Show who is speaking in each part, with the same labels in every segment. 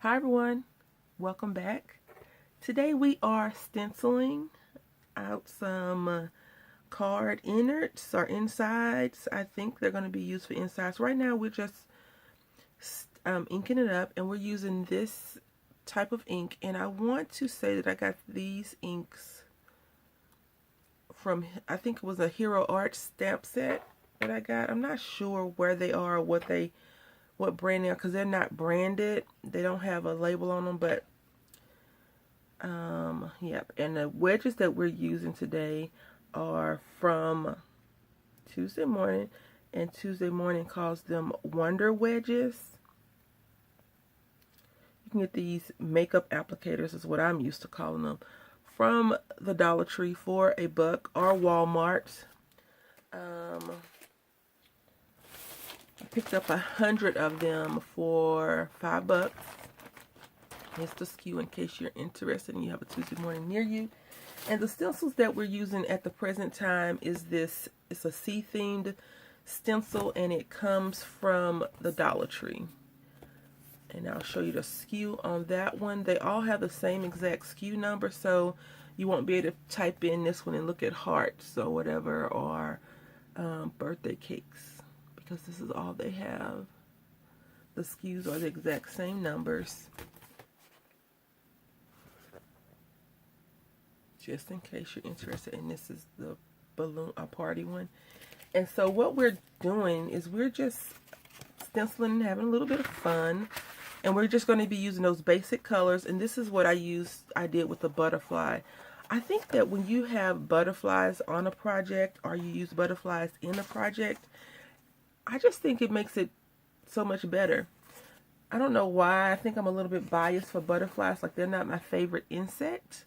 Speaker 1: Hi everyone, welcome back. Today we are stenciling out some card innards or insides. I think they're going to be used for insides. Right now we're just inking it up, and we're using this type of ink. And I want to say that I got these inks from, I think it was a Hero Art stamp set that I got. I'm not sure where they are or what brand they are, because they're not branded. They don't have a label on them, but yep. And the wedges that we're using today are from Tuesday Morning, and Tuesday Morning calls them Wonder Wedges. You can get these makeup applicators, is what I'm used to calling them, from the Dollar Tree for $1 or Walmart. I picked up 100 of them for $5. It's the SKU in case you're interested and you have a Tuesday Morning near you. And the stencils that we're using at the present time is this. It's a sea-themed stencil, and it comes from the Dollar Tree. And I'll show you the SKU on that one. They all have the same exact SKU number, so you won't be able to type in this one and look at hearts or whatever, or birthday cakes, because this is all they have. The SKUs are the exact same numbers. Just in case you're interested. And this is the balloon, a party one. And so what we're doing is we're just stenciling and having a little bit of fun. And we're just going to be using those basic colors. And this is what I did with the butterfly. I think that when you have butterflies on a project, or you use butterflies in a project, I just think it makes it so much better. I don't know why. I think I'm a little bit biased for butterflies. Like, they're not my favorite insect.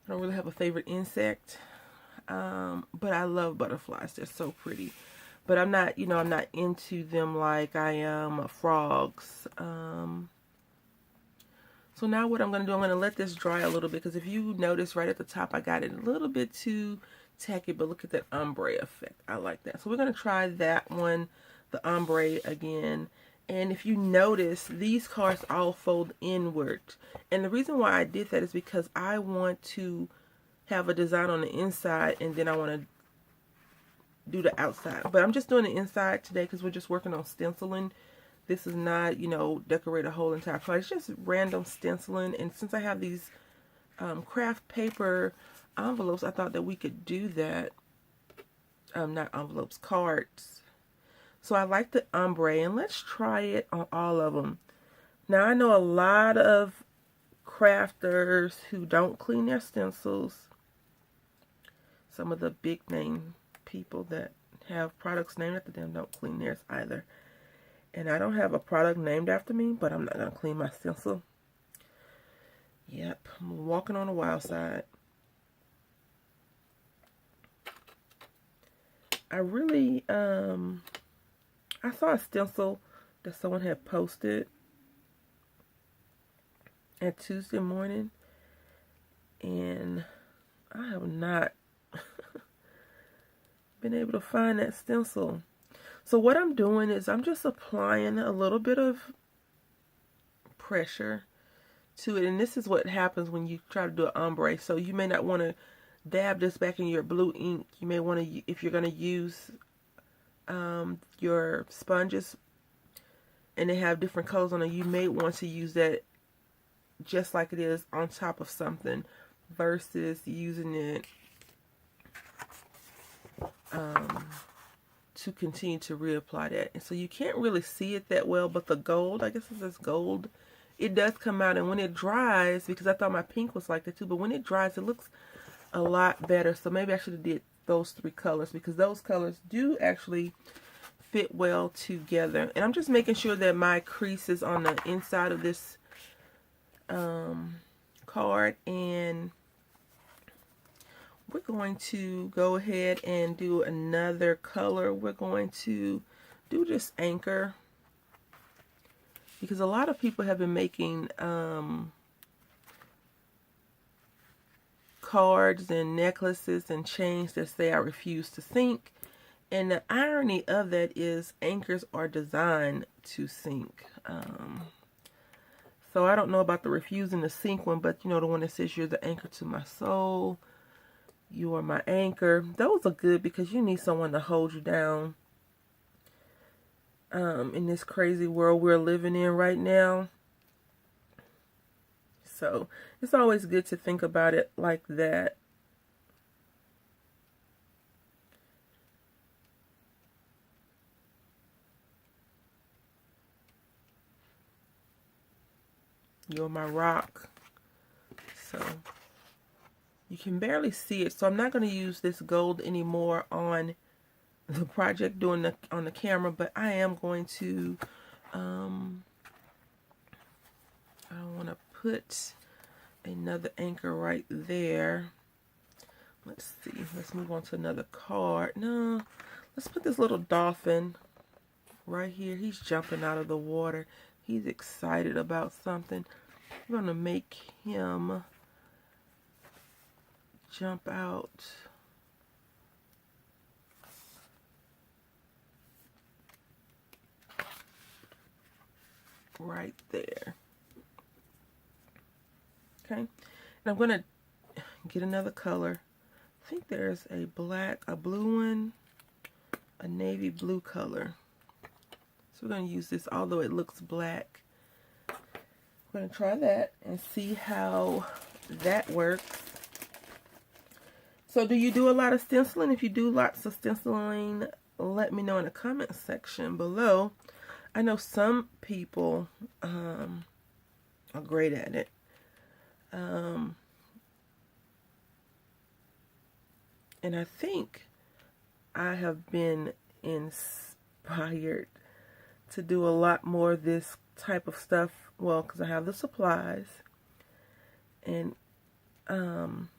Speaker 1: I don't really have a favorite insect, but I love butterflies. They're so pretty. But I'm not, I'm not into them like I am frogs. So now what I'm going to do, I'm going to let this dry a little bit, because if you notice right at the top, I got it a little bit too tacky, but look at that ombre effect. I like that. So we're going to try that one, the ombre again. And if you notice, these cards all fold inward. And the reason why I did that is because I want to have a design on the inside, and then I want to do the outside. But I'm just doing the inside today because we're just working on stenciling. This is not, decorate a whole entire card. It's just random stenciling. And since I have these craft paper envelopes, I thought that we could do that. Not envelopes, cards. So I like the ombre, and let's try it on all of them. Now, I know a lot of crafters who don't clean their stencils. Some of the big name people that have products named after them don't clean theirs either. And I don't have a product named after me, but I'm not going to clean my stencil. Yep, I'm walking on the wild side. I really, I saw a stencil that someone had posted at Tuesday Morning, and I have not been able to find that stencil. So what I'm doing is I'm just applying a little bit of pressure to it, and this is what happens when you try to do an ombre. So you may not want to dab this back in your blue ink. You may want to, if you're going to use your sponges and they have different colors on it, you may want to use that just like it is on top of something, versus using it to continue to reapply that. And so you can't really see it that well, but the gold, I guess it says gold, it does come out. And when it dries, because I thought my pink was like that too, but when it dries, it looks a lot better. So maybe I should have did those 3 colors, because those colors do actually fit well together. And I'm just making sure that my crease is on the inside of this card, and we're going to go ahead and do another color. We're going to do this anchor, because a lot of people have been making cards and necklaces and chains that say "I refuse to sink." And the irony of that is anchors are designed to sink. So I don't know about the refusing to sink one, but you know, the one that says you're the anchor to my soul. You are my anchor. Those are good because you need someone to hold you down in this crazy world we're living in right now. So it's always good to think about it like that. You're my rock. So you can barely see it. So I'm not going to use this gold anymore on the project on the camera, but I am going to I want to put another anchor right there. Let's see. Let's move on to another card. No, let's put this little dolphin right here. He's jumping out of the water. He's excited about something. I'm going to make him jump out. Right there. Okay. And I'm going to get another color. I think there's a black, a blue one, a navy blue color. So we're going to use this, although it looks black. We're going to try that and see how that works. So do you do a lot of stenciling? If you do lots of stenciling, let me know in the comment section below. I know some people are great at it. And I think I have been inspired to do a lot more of this type of stuff. Well, because I have the supplies. And I'm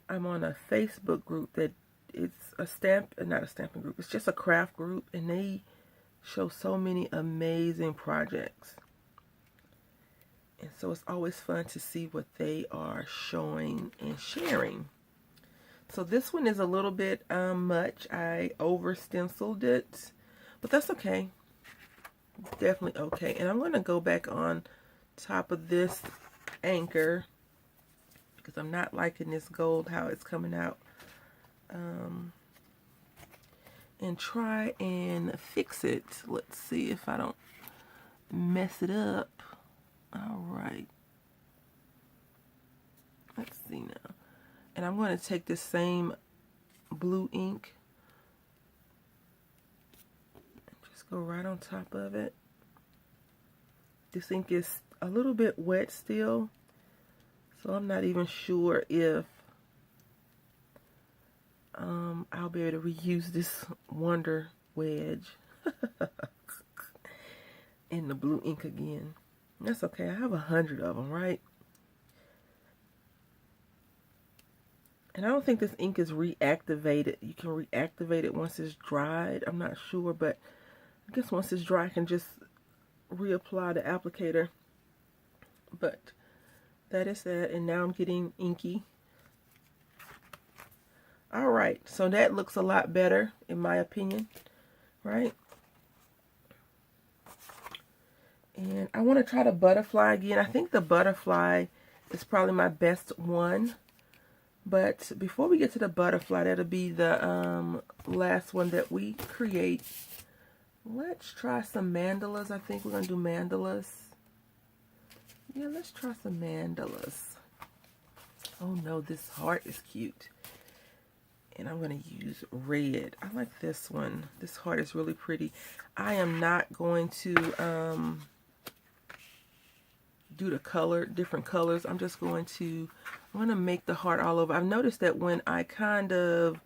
Speaker 1: on a Facebook group that it's not a stamping group, it's just a craft group, and they show so many amazing projects. And so it's always fun to see what they are showing and sharing. So this one is a little bit much. I over stenciled it, but that's okay. It's definitely okay. And I'm going to go back on top of this anchor because I'm not liking this gold, how it's coming out. And try and fix it. Let's see if I don't mess it up. All right. Let's see now. And I'm going to take this same blue ink and just go right on top of it. This ink is a little bit wet still, so I'm not even sure if I'll be able to reuse this Wonder Wedge in the blue ink again. That's okay. I have 100 of them, right? And I don't think this ink is reactivated. You can reactivate it once it's dried. I'm not sure, but I guess once it's dry, I can just reapply the applicator. But that is that. And now I'm getting inky. Alright, so that looks a lot better, in my opinion, right? And I want to try the butterfly again. I think the butterfly is probably my best one. But before we get to the butterfly, that'll be the last one that we create. Let's try some mandalas. I think we're going to do mandalas. Yeah, let's try some mandalas. Oh no, this heart is cute. And I'm going to use red. I like this one. This heart is really pretty. I am not going to do the different colors. I'm just going to make the heart all over. I've noticed that when I kind of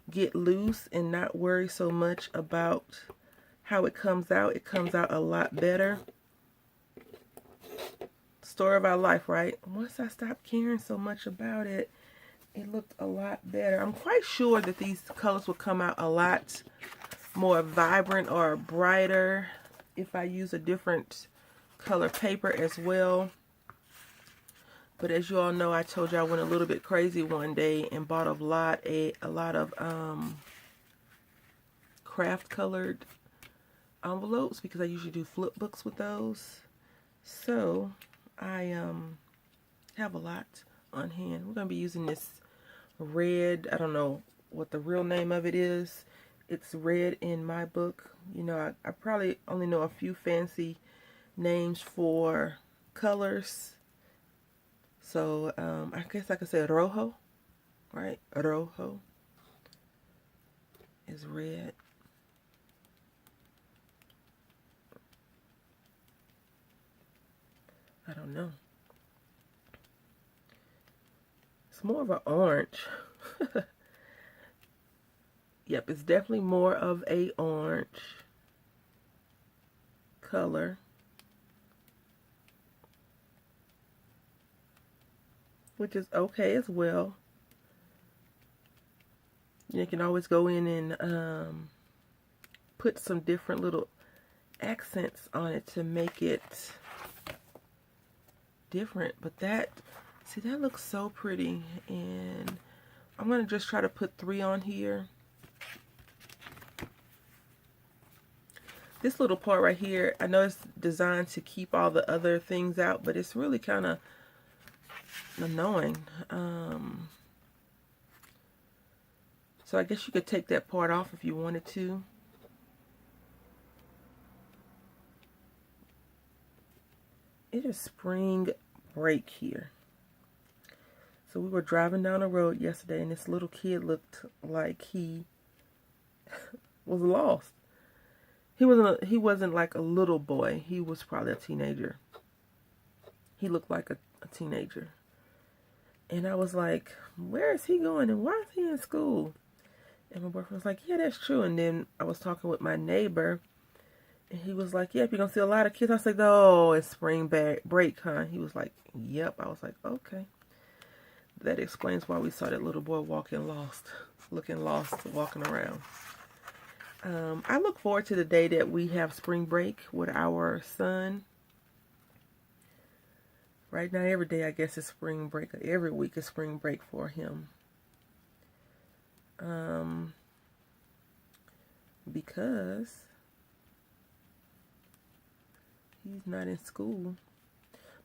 Speaker 1: get loose and not worry so much about how it comes out a lot better. Story of our life, right? Once I stopped caring so much about it, it looked a lot better. I'm quite sure that these colors will come out a lot more vibrant or brighter if I use a different color paper as well. But as you all know, I told you I went a little bit crazy one day and bought a lot of craft colored envelopes because I usually do flip books with those. So I have a lot on hand. We're going to be using this red. I don't know what the real name of it is. It's red in my book. You know, I probably only know a few fancy names for colors. So I guess I could say rojo, right? Rojo is red. I don't know. It's more of an orange. Yep, it's definitely more of a orange color. Which is okay as well. You can always go in and put some different little accents on it to make it different. But that, see, that looks so pretty. And I'm going to just try to put 3 on here. This little part right here, I know it's designed to keep all the other things out, but it's really kind of annoying. So I guess you could take that part off if you wanted to. It is spring break here. So we were driving down the road yesterday and this little kid looked like he was lost. He wasn't like a little boy. He was probably a teenager. He looked like a teenager. And I was like, where is he going and why is he in school? And my boyfriend was like, yeah, that's true. And then I was talking with my neighbor and he was like, yep, you're going to see a lot of kids. I was like, oh, it's spring break, huh? He was like, yep. I was like, okay. That explains why we saw that little boy walking lost, looking lost, walking around. I look forward to the day that we have spring break with our son. Right now, every day, I guess, is spring break. Every week is spring break for him. Because he's not in school.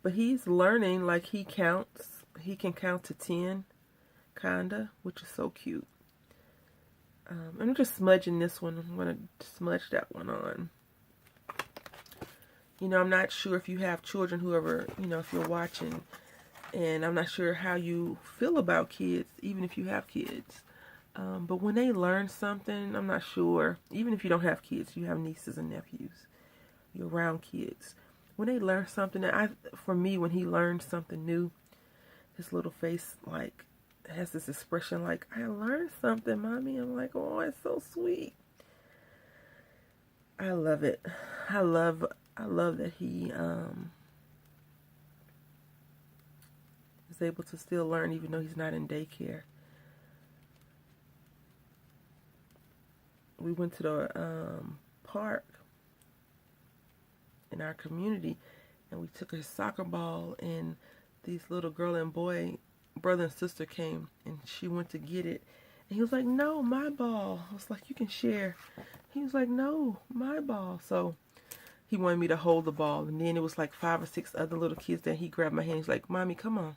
Speaker 1: But he's learning, like he counts. He can count to 10, kinda, which is so cute. I'm just smudging this one. I'm going to smudge that one on. You know, I'm not sure if you have children, whoever, you know, if you're watching. And I'm not sure how you feel about kids, even if you have kids. But when they learn something, I'm not sure. Even if you don't have kids, you have nieces and nephews. You're around kids. When they learn something, for me, when he learned something new, his little face, like, has this expression like, I learned something, Mommy. I'm like, oh, it's so sweet. I love it. I love that he is able to still learn even though he's not in daycare. We went to the park in our community and we took a soccer ball and these little girl and boy, brother and sister came and she went to get it and he was like, no, my ball. I was like, you can share. He was like, no, my ball. So he wanted me to hold the ball and then it was like 5 or 6 other little kids that he grabbed my hand. He's like, Mommy, come on.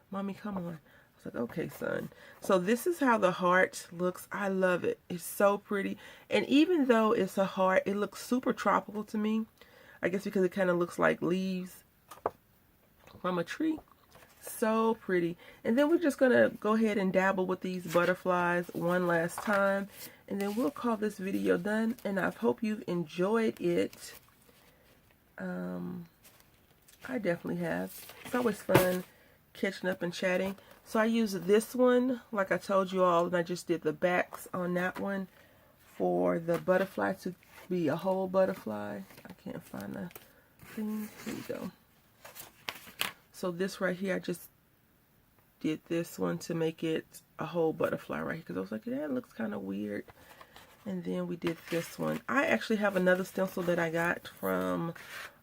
Speaker 1: Mommy, come on. I was like, okay, son. So this is how the heart looks. I love it. It's so pretty. And even though it's a heart, it looks super tropical to me. I guess because it kind of looks like leaves from a tree. So pretty. And then we're just going to go ahead and dabble with these butterflies one last time. And then we'll call this video done. And I hope you've enjoyed it. I definitely have. It's always fun catching up and chatting. So I used this one, like I told you all, and I just did the backs on that one for the butterfly to be a whole butterfly. I can't find the thing. Here we go. So this right here, I just did this one to make it a whole butterfly right here. Because I was like, that looks kind of weird. And then we did this one. I actually have another stencil that I got from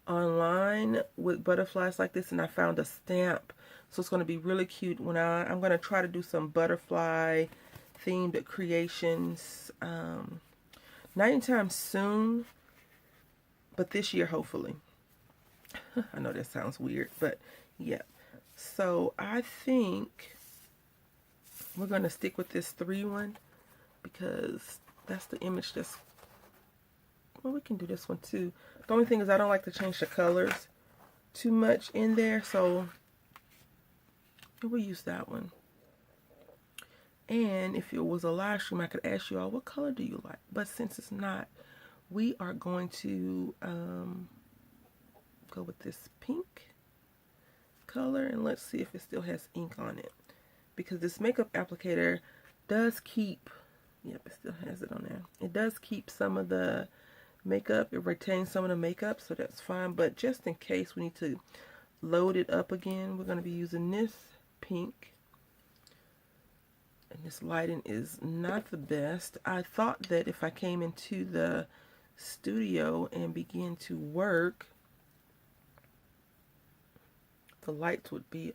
Speaker 1: online with butterflies like this. And I found a stamp. So it's going to be really cute when I'm going to try to do some butterfly themed creations. Not anytime soon. but this year, hopefully. I know that sounds weird, but yeah. So I think we're going to stick with this 3 one because that's the image that's, well, we can do this one too. The only thing is I don't like to change the colors too much in there, so we'll use that one. And if it was a live stream, I could ask you all, what color do you like? But since it's not, we are going to go with this pink color, and let's see if it still has ink on it, because this makeup applicator does keep, yep, it still has it on there. It does keep some of the makeup, it retains some of the makeup, so that's fine. But just in case we need to load it up again, we're going to be using this pink. And this lighting is not the best. I thought that if I came into the studio and began to work, the lights would be,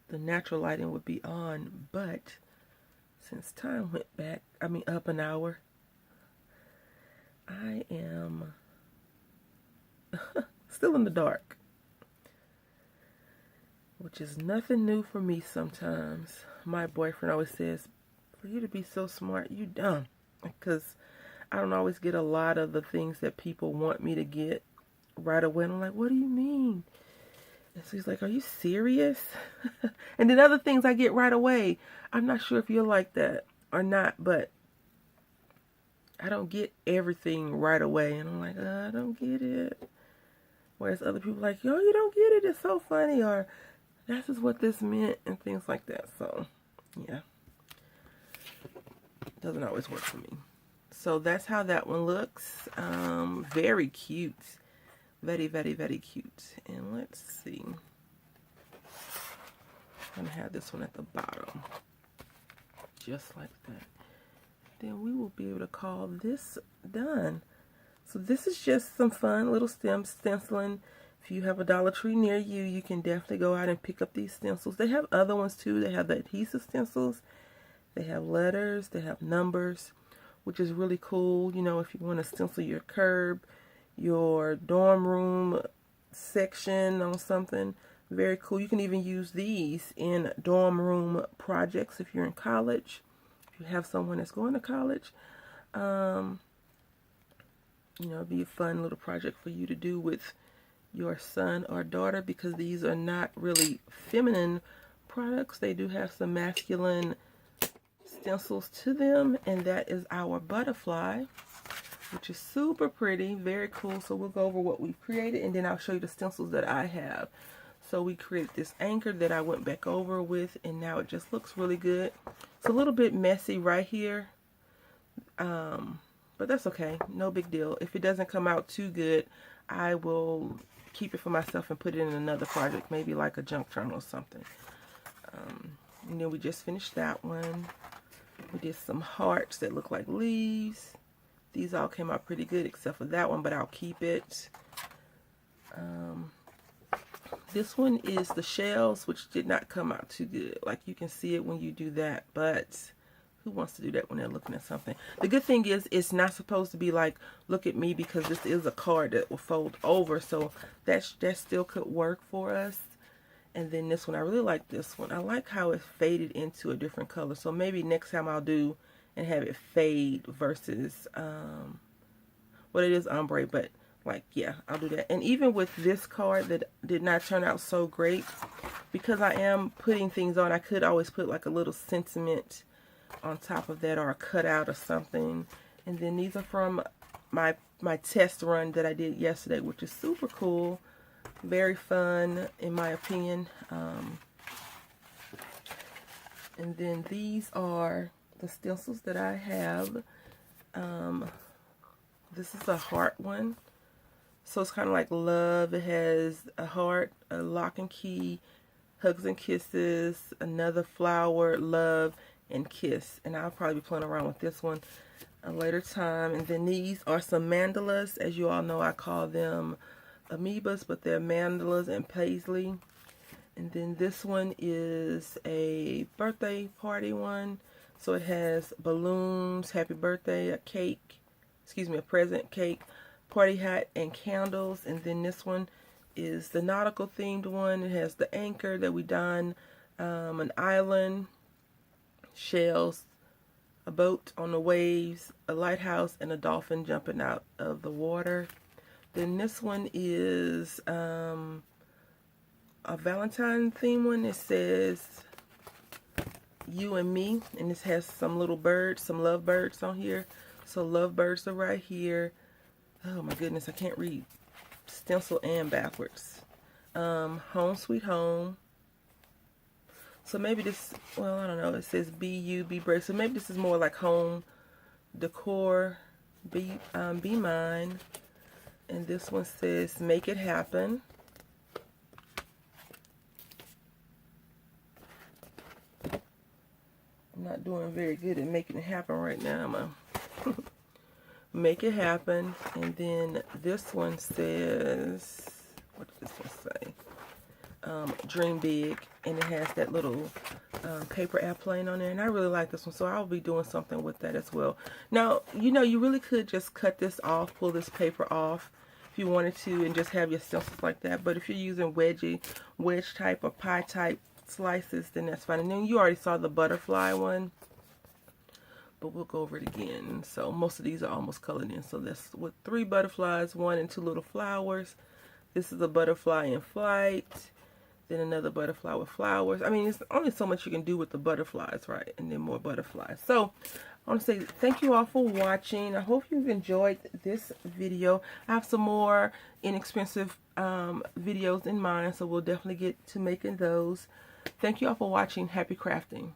Speaker 1: the natural lighting would be on, but since time went back, up an hour, I am still in the dark, which is nothing new for me sometimes. My boyfriend always says, for you to be so smart, you dumb, because I don't always get a lot of the things that people want me to get right away. And I'm like, what do you mean? And so he's like, are you serious? And then other things I get right away. I'm not sure if you're like that or not, but I don't get everything right away. And I'm like, I don't get it. Whereas other people are like, yo, you don't get it. It's so funny. Or this is what this meant, and things like that. So, yeah. Doesn't always work for me. So that's how that one looks. Very cute. Very, very, very cute. And let's see. I'm going to have this one at the bottom. Just like that. Then we will be able to call this done. So this is just some fun little stenciling. If you have a Dollar Tree near you, you can definitely go out and pick up these stencils. They have other ones too. They have the adhesive stencils. They have letters. They have numbers, which is really cool. You know, if you want to stencil your curb, your dorm room section on something, very cool. You can even use these in dorm room projects if you're in college. If you have someone that's going to college, you know, it'd be a fun little project for you to do with your son or daughter, because these are not really feminine products. They do have some masculine stencils to them, and that is our butterfly, which is super pretty, very cool. So we'll go over what we've created, and then I'll show you the stencils that I have. So we created this anchor that I went back over with, and now it just looks really good. It's a little bit messy right here, but that's okay, no big deal. If it doesn't come out too good, I will keep it for myself and put it in another project, maybe like a junk journal or something. And then we just finished that one. We did some hearts that look like leaves. These all came out pretty good except for that one, but I'll keep it. This one is the shells, which did not come out too good. Like, you can see it when you do that, but who wants to do that when they're looking at something? The good thing is it's not supposed to be like, look at me, because this is a card that will fold over, so that still could work for us. And then this one, I really like this one. I like how it faded into a different color, so maybe next time I'll do and have it fade versus, well, it is ombre, but like, yeah, I'll do that. And even with this card that did not turn out so great, because I am putting things on, I could always put like a little sentiment on top of that, or a cutout or something. And then these are from my test run that I did yesterday, which is super cool, very fun in my opinion. And then these are the stencils that I have. This is a heart one, so it's kind of like love. It has a heart, a lock and key, hugs and kisses, another flower, love, and kiss. And I'll probably be playing around with this one a later time. And then these are some mandalas. As you all know, I call them amoebas, but they're mandalas and paisley. And then this one is a birthday party one. So it has balloons, happy birthday, a cake, excuse me, a present, cake, party hat and candles. And then this one is the nautical themed one. It has the anchor that we done, an island, shells, a boat on the waves, a lighthouse, and a dolphin jumping out of the water. Then this one is a Valentine theme one. It says you and me, and this has some little birds, some love birds on here. So love birds are right here. Oh my goodness, I can't read stencil and backwards. Home sweet home. So maybe this, well, I don't know, it says be you, be brave. So maybe this is more like home decor, be mine. And this one says make it happen. I'm not doing very good at making it happen right now. I'm gonna make it happen. And then this one says, what does this one say? Dream big, and it has that little paper airplane on there, and I really like this one, so I'll be doing something with that as well. Now, you know, you really could just cut this off, pull this paper off if you wanted to, and just have your stencils like that. But if you're using wedge type or pie type slices, then that's fine. And then you already saw the butterfly one, but we'll go over it again. So most of these are almost colored in. So that's with 3 butterflies, 1 and 2 little flowers. This is a butterfly in flight. Then another butterfly with flowers. I mean, there's only so much you can do with the butterflies, right? And then more butterflies. So I want to say thank you all for watching. I hope you've enjoyed this video. I have some more inexpensive videos in mind, so we'll definitely get to making those. Thank you all for watching. Happy crafting.